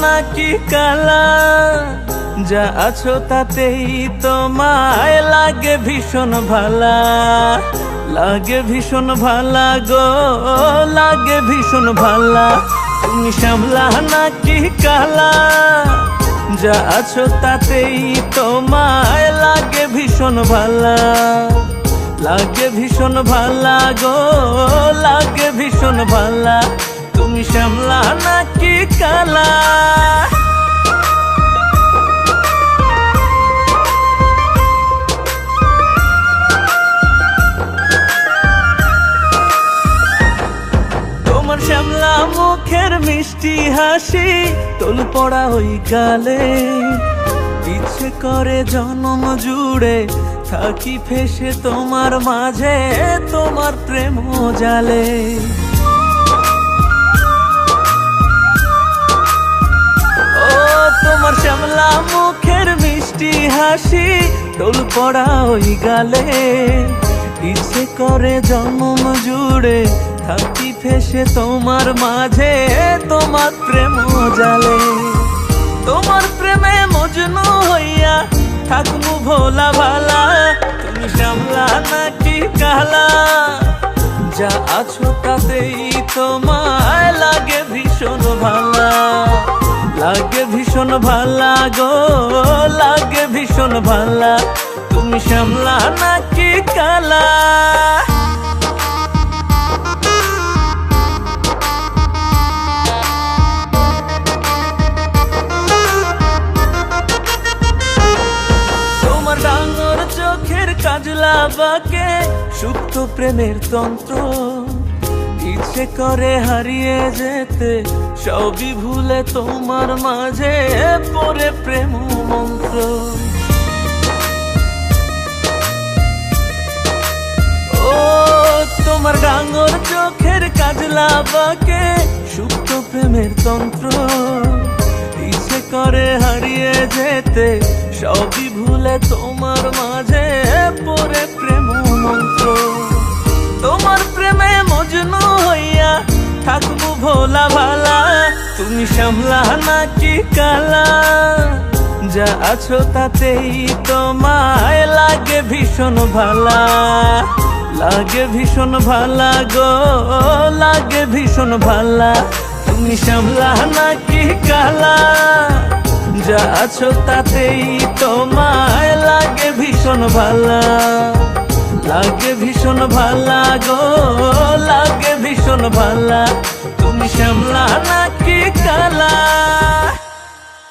নাকি কালা, যা আছো তাতেই তোমায় লাগে ভীষণ ভালা, লাগে ভীষণ ভালা গো, লাগে ভীষণ ভালা। তুমি শ্যামলা নাকি কালা, যা আছো তাতেই তোমায় লাগে ভীষণ ভালা, লাগে ভীষণ ভালা গো, লাগে ভীষণ ভালা। তুমি শ্যামলা নাকি কালা। তোমার শ্যামলা মুখের মিষ্টি হাসি, তোল পড়া ওই গালে, ইচ্ছে করে জন্ম জুড়ে থাকি ফেসে তোমার মাঝে, তোমার প্রেম জালে। ও তোমার শ্যামলা মুখের মিষ্টি হাসি, তোল পড়া ওই গালে, ইচ্ছে করে জন্ম জুড়ে থাকি ফেসে তোমার মাঝে, তোমার প্রেম জালে। তোমার প্রেমে মজনু হইয়া থাকবো ভোলা ভালা। তুমি শ্যামলা নাকি কালা, যা আছো তাতেই তোমায় লাগে ভীষণ ভালা, লাগে ভীষণ ভালা গো, লাগে ভীষণ ভালা। তুমি শ্যামলা নাকি কালা। ডাঙর চোখের কাজলা বাঁকে সুপ্ত প্রেমের তন্ত্র, ইচ্ছে করে হারিয়ে যেতে সবই ভুলে তোমার মাঝে পড়ে প্রেম মন্ত্র। ও তোমার ডাঙর চোখের কাজলা বাঁকে সুপ্ত প্রেমের তন্ত্র, ইচ্ছে করে হারিয়ে যেতে সবই ভুলে তোমার মাঝে পড়ে প্রেম মন্ত্র। তোমার প্রেমে মজনু হইয়া থাকবো ভোলা ভালা। তুমি শ্যামলা নাকি কালা, যা আছো তাতেই তোমায় লাগে ভীষণ ভালা, লাগে ভীষণ ভালা গো, লাগে ভীষণ ভালা। তুমি শ্যামলা নাকি কালা, যা আছো তাতেই তোমায় লাগে ভীষণ ভালা, লাগে ভীষণ ভালা গো, লাগে ভীষণ ভালা। তুমি শ্যামলা নাকি কালা।